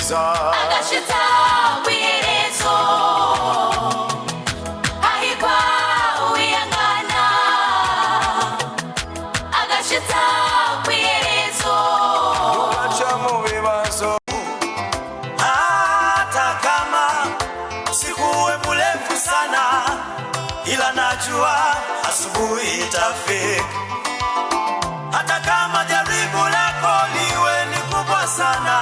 uramireza agashitsa wiherezo hahirwa uwihangana agashitsa wiherezo ugaca mu bibazo hata kama sikuwe mrefu sana ila najua asubuhi itafika hata kama jaribu lako liwe ni kubwa sana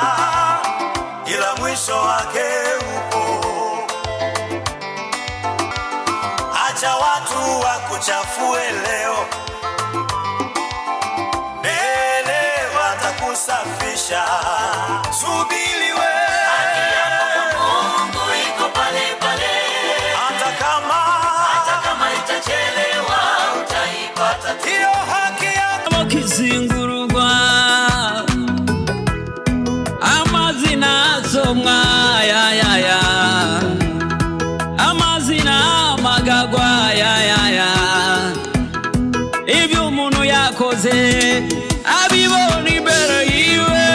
ila mwisho wake upo acha watu wakuchafue leo mbele watakusafisha subiri wewe kizingurwa amazina asomwa ya amazina magagwa ya ibyo umuntu yakoze abibona imbere yiwe.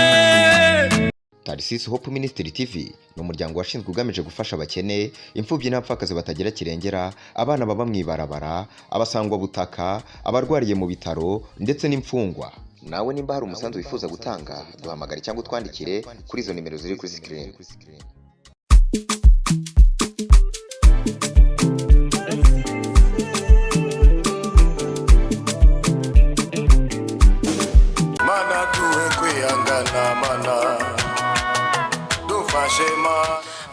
Tarisisi Hope Ministry TV ni umuryango washinzwe ugamije gufasha abakene, imfubyi n'abapfakazi batagira kirengera, abana baba mwibarabara, abasangwa butaka, abarwariye mu bitaro ndetse n'imfungwa. Nawe nimba hari umusanzu wifuza gutanga, duhamagare cyangwa utwandikire kuri izo nimero ziri kuri screen. Mana tuwe kwihangana mana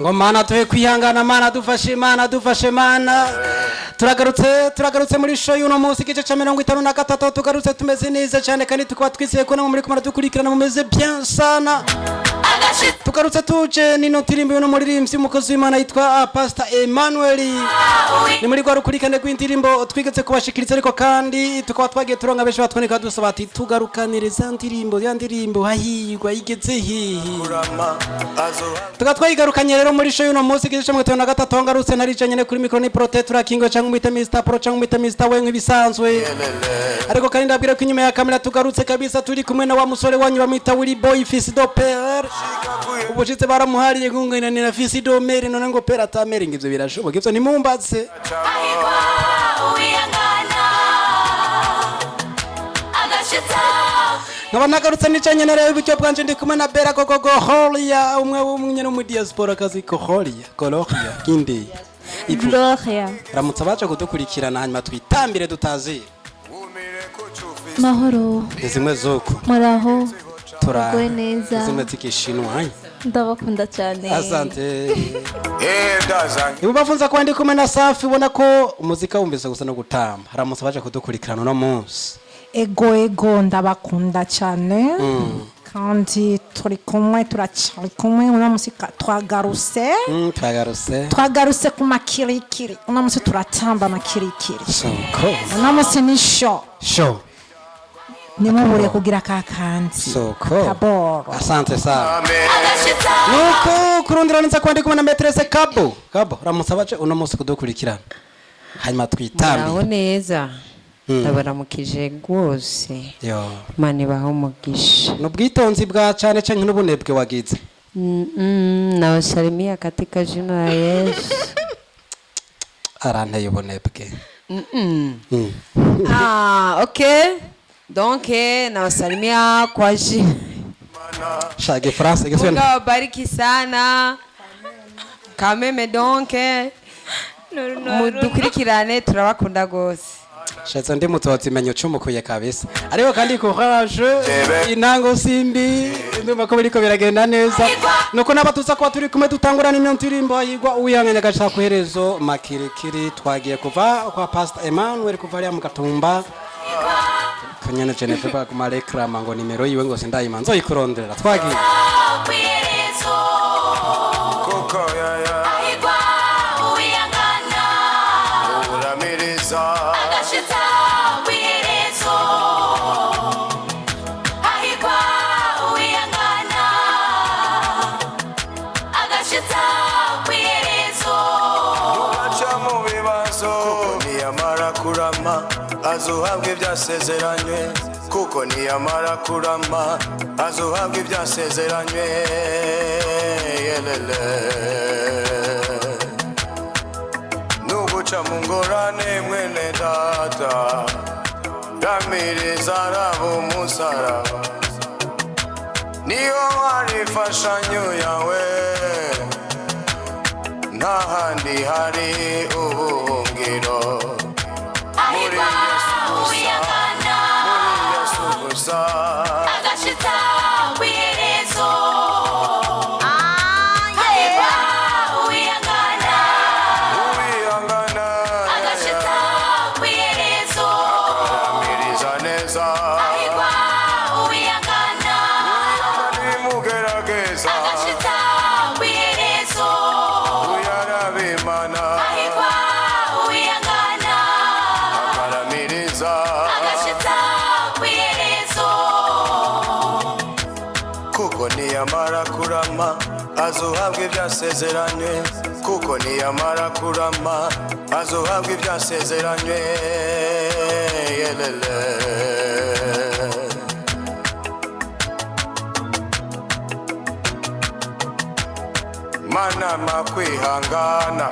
ngo mana tuwe kwihangana mana dufashe mana turagarutse muri show y'uno munsi igice cya 53 tugarutse tumeze neza cyane kandi tukaba twizeye ko namwe muri kumara dukurikirana mumeze bien sana tugarutse tuje nino tirimbo y'uno muririmbyi umukozi w'Imana yitwa Pastor Emmanuel ni muri gwa rukurikane rw'indirimbo twigeze kubashikiriza ariko kandi tukaba twagiye turonga benshi batwoneka dusaba ati tugarukaniriza ndirimbo ya ndirimbo hahirwa igeze hihi tukaba twayigarukanye rero muri show y'uno munsi igice cya 53 ngarutse narije nyene kuri micro ni protector kingo cyangwa umwita Mr Pro cyangwa umwita Mr we nk'ibisanzwe ariko kandi ndabwira ko inyuma ya kamera tugarutse kabisa turi kumwe na wa musore wanyu bamwita Willy Boy Fils do Père ubushitse baramuhariye ngungana na Fils do Mère none ngo Père atamere ngivyo birashoboka ivyo nimumbatse Naba nagarutse nicanye na rero ibyo bwanje ndi kumwe na Bera Gogo Holia umwe w'umwe no mu diaspora kazi ko Holia Colombia kindi Gloria ramutse baje kudukurikirana hanyuma twitambire dutazi mahoro zimwe zoko muraho tura neza zimwe zikishinwa ndabakunda cyane asante ibu bafunza ko ndi kumwe na Safi ubona ko umuzika wumbeze gusa no gutamba ramutse baje kudukurikirana no munsi ego ndabakunda cyane kandi turi kumwe turacari kumwe uno musika twagaruse ku makirikiri uno musi turatamba makirikiri uno musi ni show nimubure kugira kakandi kaboro asante sana nuko kurundiranitsa kwandi kumwe na Maîtresse Kabo ramutse baje uno musi kudukurikirana hanyuma twitambi aho neza ndabaramukije rwose mane baho mugisha n'ubwitonzi bwa cyane cyane n'ubunebwe wagize nawasalimia katika jina la Yesu aranteye ubunebwe okay donc nawasalimia kwa jina shage France Mungu awabariki sana kameme donc mudukurikirane turabakunda gose Shetso ndi mutotsi menyo cumukuye kabisa ariko kandi courage inango simbi ndumva ko biriko biragenda neza nuko nabatuza ko turi kumwe dutangurana ino ndirimbo yigwa uyanganya gashaka kuherezo makirikiri twagiye kuva kwa Pastor Emmanuel kuva ari mu Gatumba kanyana Jennifer ba ku marekrama ngo nimero yiwe ngo sindayima nzoyikurondera twagiye azuhabwe ibyasezeranywe kuko niyamara kurama azuhabwe ibyasezeranywe yelele nuguca mu ngorane mwene data ramiriza rabo musaraba niyo hari imfashanyo yawe nta handi hari ubuhungiro muri Yesu gusa agashitsa wiherezo hahirwa uwihangana agashitsa wiherezo akaramiriza neza hahirwa uwihangana nimugerageza agashitsa wiherezo uyarabimana hahirwa uwihangana akaramiriza agashitsa wiherezo kuko niyamara kurama azohabwa ibyasezeranywe kuko niyamara kurama azohabwa ibyasezeranywe yelele mana makwihangana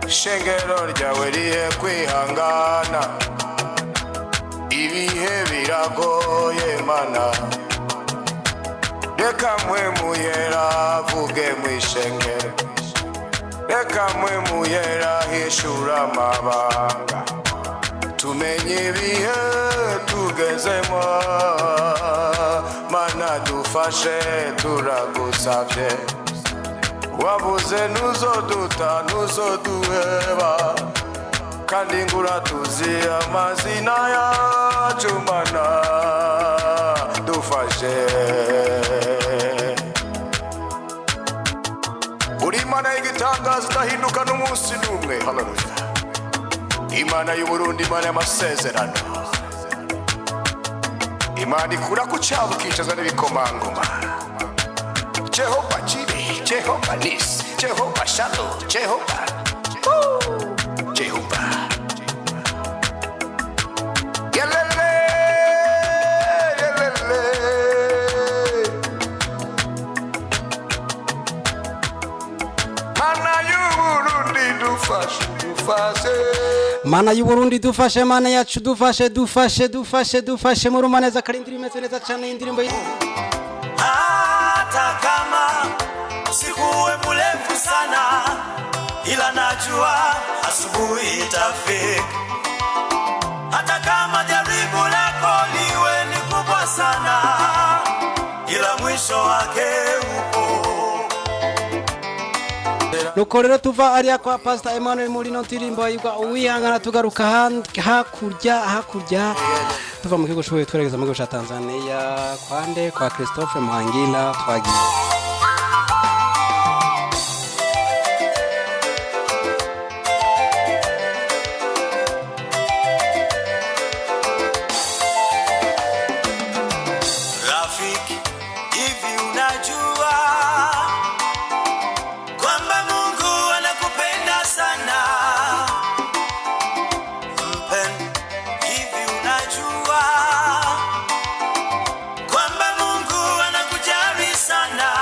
shengero ryawe rihe kwihangana ibihe biragoye mana reka mwe muyera vuge mwishengero reka mwe muyera hishura amabanga tumenye ibihe tugezemo mana dufashe turagusavye wabuze nuzoduta nuzoduheba kandi ngura tuzi amazina yacu mana dufashe uri imana y'igitangaza idahinduka n'umunsi n'umwe haleluya imana y'uburundi imana y'amasezerano imana ikura ku cyabo ukicaza n'ibikomangoma Jehova Jire Jehova Nisi Jehova Shalom Jehova Jehova yelele yelele mana y'uburundi dufashe mana y'uburundi dufashe mana yacu dufashe muri umaneza karindira imeze neza cyane indirimbo hata kama sikuwe mrefu sana ila najua asubuhi itafika hata kama jaribu lako liwe ni kubwa sana ila mwisho wake upo nuko rero tuva ariya kwa Pastor Emmanuel muri no ndirimbo yigwa uwihangana tugaruka hakurya tuva mu kigo shoboye twerekeza mu gihugu cya Tanzania kwande kwa Christophe Muhangila twagiye rafiki hivi unajua kwamba Mungu anakupenda sana mpendwa hivi unajua kwamba Mungu anakujali sana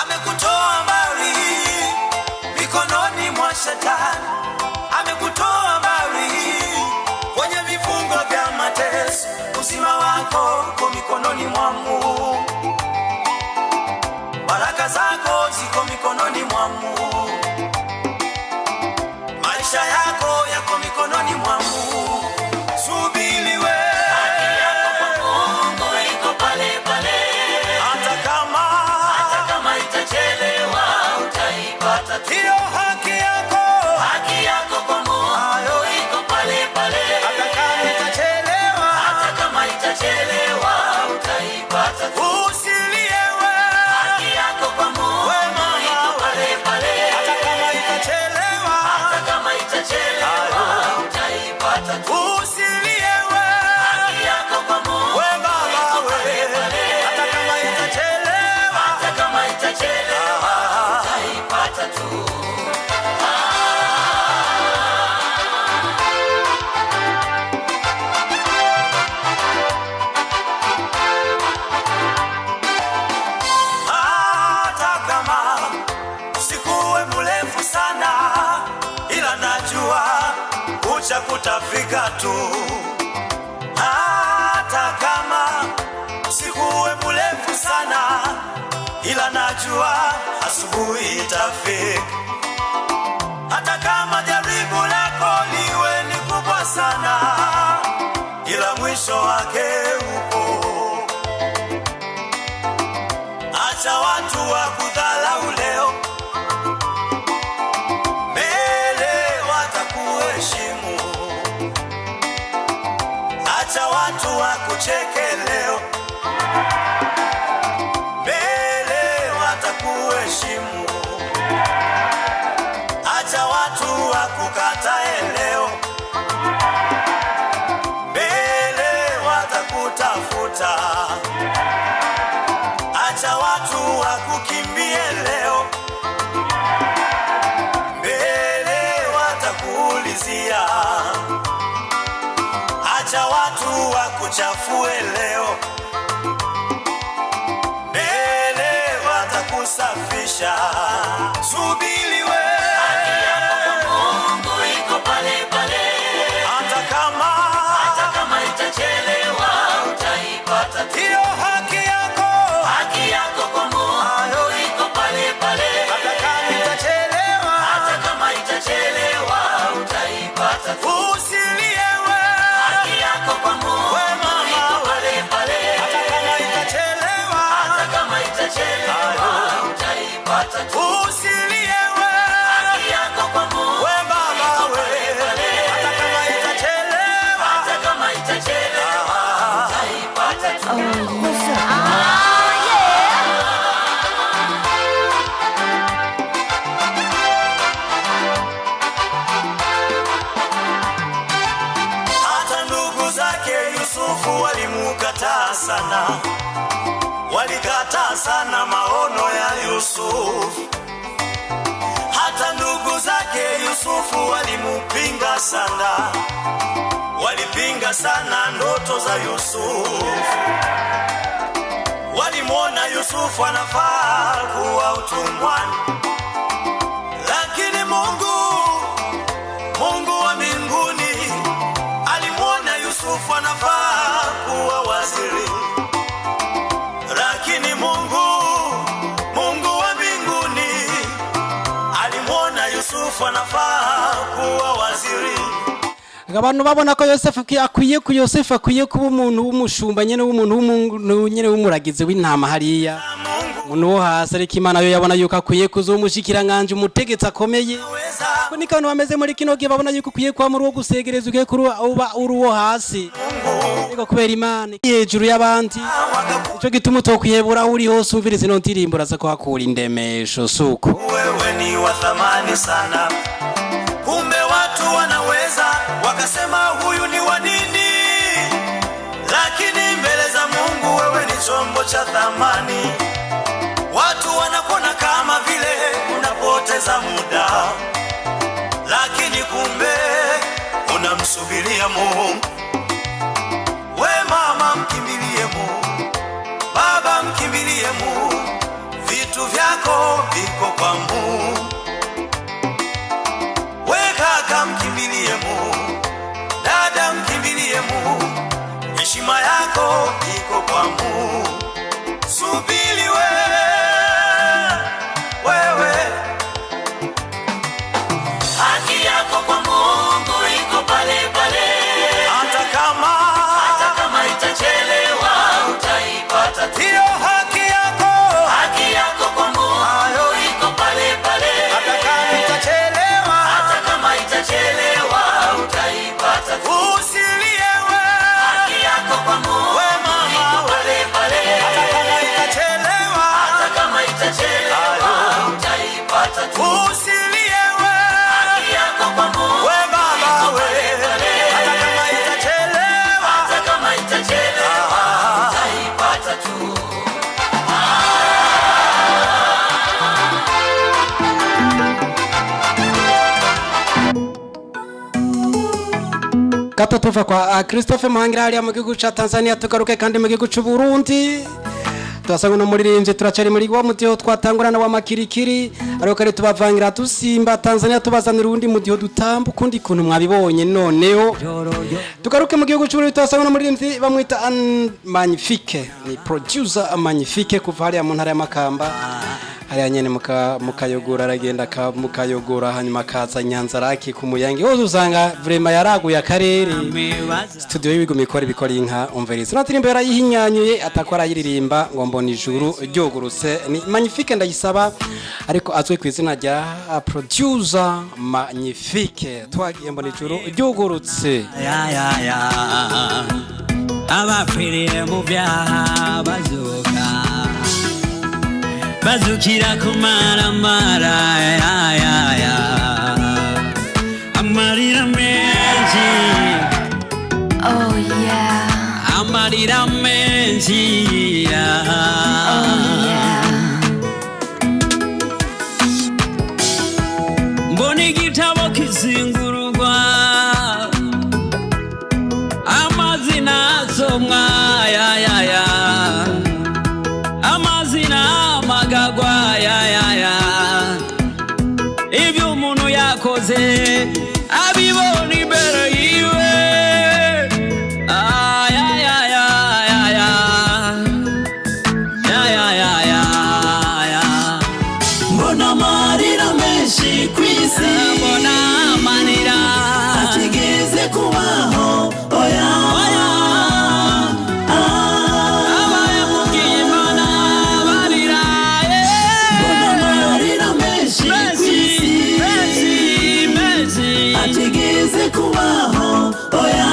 amekutoa mbali mikononi mwa shetani amekutoa mbali kwenye vifungo vya mateso uzima wako uko mikononi mwa Mungu baraka zako ziko mikononi mwa Mungu maisha yako yako mikononi mwa Mungu subiri wewe haki yako kwa Mungu iko pale pale hata kama itachelewa utaipata tu hiyo haki yako kwa Mungu iko pale pale hata kama itachelewa utaipata tu usilie wewe haki yako kwa Mungu iko pale pale kutafika tu, hata kama usiku uwe mrefu sana, ila najua asubuhi itafika. Hata kama jaribu lako liwe ni kubwa sana, ila mwisho wake upo. Acha watu wakudharau leo, mbele watakuheshimu. Acha watu wakucheke leo, mbele watakuheshimu. Acha watu wakukatae leo, mbele watakutafuta. Acha watu wakukimbie leo, mbele watakuulizia. Acha watu wakuchafue leo, mbele watakusafisha. Subiri we, Haki yako kwa Mungu iko pale pale. hata kama itachelewa utaipata tu. hiyo haki yako, Haki yako kwa Mungu iko pale pale. hata kama itachelewa, Hata kama itachelewa utaipata tu. usilie we, Haki yako kwa Mungu we mama iko we, pale pale. hata kama itachelewa, Hata kama itachelewa utaipata tu. usilie we, Haki yako kwa Mungu we baba we, pale. hata kama itachelewa. Hata kama itachelewa utaipata tu. Hata ndugu zake Yusufu walimukataa sana, walikataa sana maono ya Yusufu. Hata ndugu zake Yusufu walimupinga sana, walipinga sana ndoto za Yusufu. Walimwona Yusufu anafaa kuwa utumwani, lakini Mungu wa mbinguni alimwona Yusufu anafaa kuwa waziri. Lakini Mungu wa mbinguni alimwona Yusufu anafaa kuwa waziri. abantu babona ko Yosefu akwiye kuba umuntu w'umushumba nyene w'umuntu nyene w'umuragizi w'intama hariya umuntu wo hasi, ariko Imana yo yabona yuko akwiye kuzomushikiranganje umutegetsi akomeye. ko ni kantu bameze muri kino gihe babona yuko ukwiye kuba muri wo gusegereza, ugiye kuri uba uri uwo hasi, ariko kubera Imana hejuru y'abandi, ico gituma utokwihebura aho uri hose umviriza ino ndirimbo uraza kuhakura indemesho. Suko Wewe ni wa thamani sana, kumbe watu wanaweza wakasema huyu ni wa nini, lakini mbele za Mungu wewe ni chombo cha thamani. Watu wanakuona kama vile unapoteza muda, lakini kumbe unamsubiria Mungu. We mama, mkimbilie Mungu, baba, mkimbilie Mungu, vitu vyako viko kwa Mungu. We kaka, mkimbilie Mungu, dada, mkimbilie Mungu, heshima yako iko kwa Mungu. Subiri wewe, Haki yako kwa Mungu iko pale pale. hata kama itachelewa utaipata tu. hiyo haki yako, Haki yako kwa Mungu iko pale pale. hata kama itachelewa, Hata kama itachelewa utaipata tu. usilie we, Haki yako kwa Mungu we mama iko we, pale pale. hata kama itachelewa, Hata kama itachelewa utaipata tu. usilie we, Haki yako kwa Mungu we baba iko we, pale pale. hata kama itachelewa, Hata kama itachelewa utaipata tu. gato tuva kwa Christophe Muhangira hariya mu gihugu ca Tanzania tugaruke kandi mu gihugu c'u Burundi turasanga no muririmbye turacari muri wa mutiho twatangurana wa makirikiri ariko kare tubavangira tusimba Tanzania tubazanira urundi mutiho dutamba kundi kuntu mwabibonye noneho tugaruke mu gihugu cy'u turasanga no muririmbye bamwita Magnifique ni producer Magnifique kuva hariya mu ntara ya Makamba hariya nyene mukayogora aragenda mukayogora hanyuma kaza Nyanzaraki ku Muyange hose usanga vraiment yaraguye akarere studio y'ibigo mikora bikora inka umviriza natirimba yarayihinyanyuye atakora yiririmba ngo mbona ijuru ryogurutse ni Magnifique ndayisaba ariko azwe ku izina rya producer Magnifique twagiye mbona ijuru ryogurutse abapfiriye mu byaha bazukira kumaramara amarira menshi Oh yeah. amarira menshi mbona igitabo kizingurwa amazina asomwa amazina magagwa ibyo umuntu yakoze abibona imbere yiwe mbona amarira menshi ku isi mbona amarira atigeze kubaho oya atigeze kubaho oya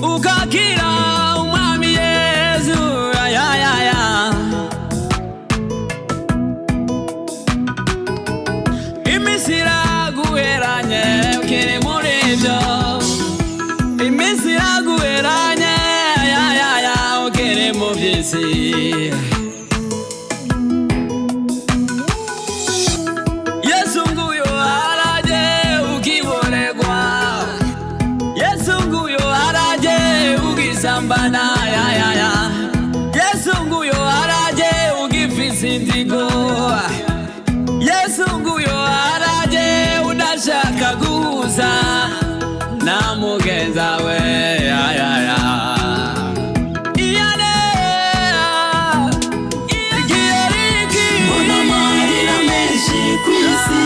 ukakira umwami Yesu imisira guheranye ukiri muri ibyo imisira guheranye ukiri mu by'isi Yesu nguyo araje ukibonerwa Yesu nguyo araje ugisambana Yesu nguyo araje ugifise inzigo Yesu nguyo araje udashaka guhuza na mugenza we mbona amarira menshi ku isi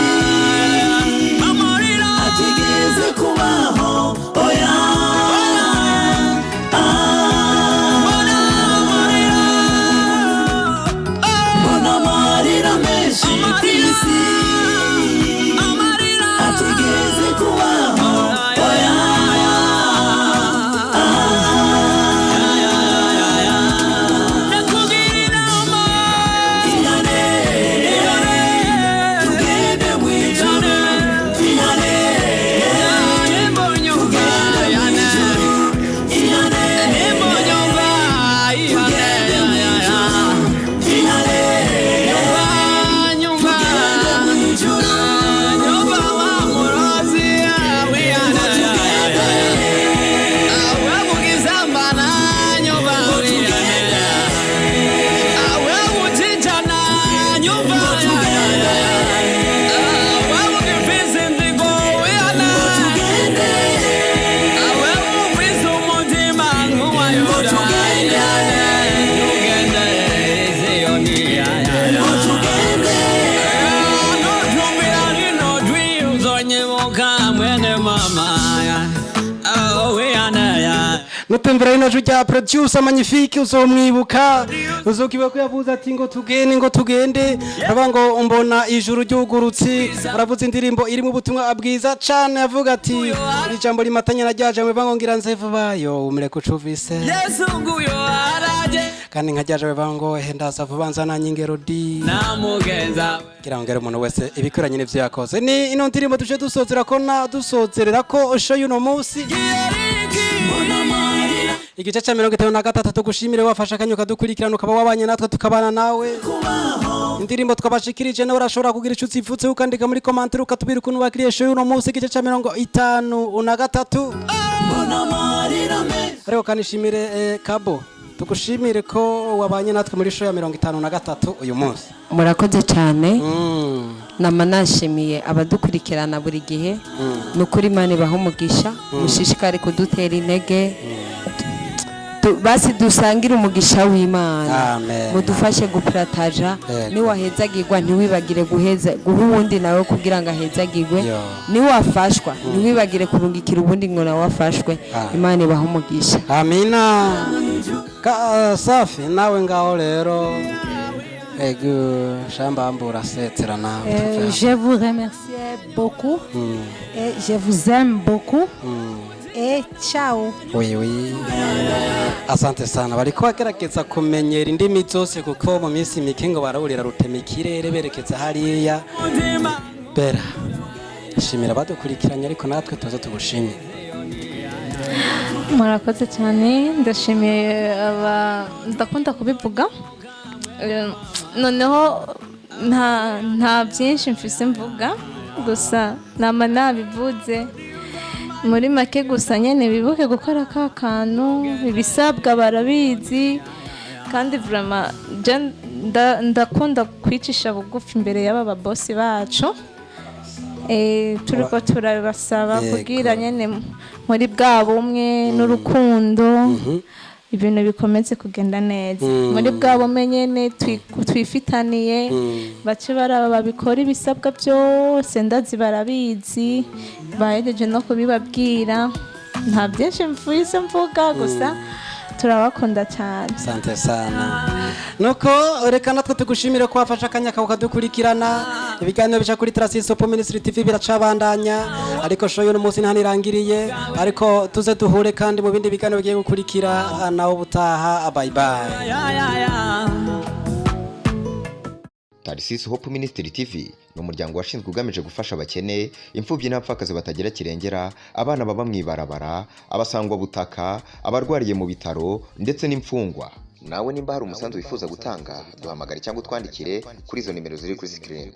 atigeze kubaho oya mbona amarira menshi rino rya producer magnifique uzomwibuka uzokiba ko yavuze ati ngo tugende aba ngo umbona ijuru ryugurutse aravuze indirimbo irimo ubutumwa bwiza cyane yavuga ati ijambo rimatanya na ryaje mwe bango ngira nze vuba yo umureke ucuvise Yesu nguyo araje kandi nkajyaje we bango hendaza vuba nzana nyingero di namugenza kugira ngo umuntu wese ibikoranye n'ivyo yakoze ni ino ndirimbo tuje dusozera ko na dusozerera ko show y'uno munsi igice cya 53 tugushimire wafasha kanyo kadukurikirana ukaba wabanye natwe tukabana nawe indirimbo twabashikirije nawe urashobora kugira icyo utsifutse ukandika muri commentaire ukatubira ukuntu wakiriye show y'uno munsi igice cya 53 ariko kanishimire kabo tugushimire ko wabanye natwe muri show ya 53 uyu munsi murakoze cyane nama nashimiye abadukurikirana buri gihe nukuri Imana ibaho umugisha mushishikare kudutera intege basi dusangira umugisha w'Imana mudufashe gupirataja niwahezagirwa ntiwibagire guha uwundi nawe kugira ngo ahezagirwe niwafashwa ntiwibagire kurungikira ubundi ngo nawe wafashwe Imana ibaho umugisha amina safi nawe ngaho rero Je vous remercie beaucoup et je vous aime beaucoup et ciao. Oui. Asante sana bariko bagerageza kumenyera indimi zose kuko mu minsi mike ngo barahurira rutema ikirere berekeza hariya bera shimira badukurikiranye ariko natwe tuzo tugushimye murakoze cyane ndashimiye ndakunda kubivuga noneho nta byinshi mfise mvuga gusa nama nabivuze muri make gusa nyene bibuke gukora ka kantu ibisabwa barabizi kandi vraiment ndakunda kwicisha bugufi imbere y'aba boss bacu turiko turabasaba kugira nyene muri bwa bumwe n'urukundo ibintu bikomeze kugenda neza muri bwa bumwe nyene twifitaniye bace baraba babikora ibisabwa byose ndazi barabizi bahejeje no kubibabwira nta byinshi mvuze mvuga gusa turabakunda cyane asante sana nuko reka natwe tugushimire ko wafasha akanya kawe kadukurikirana ibiganiro bica kuri Trasisopo Ministry TV biracabandanya ariko show y'uno munsi ntanirangiriye ariko tuze duhure kandi mu bindi biganiro bigiye gukurikira naho butaha bye bye Tarisisi Hope Ministry TV ni umuryango washinzwe ugamije gufasha abakene imfubyi n'abapfakazi batagira kirengera abana baba mwibarabara abasangwa butaka abarwariye mu bitaro ndetse n'imfungwa nawe nimba hari umusanzu wifuza gutanga duhamagare cyangwa utwandikire kuri izo nimero ziri kuri screen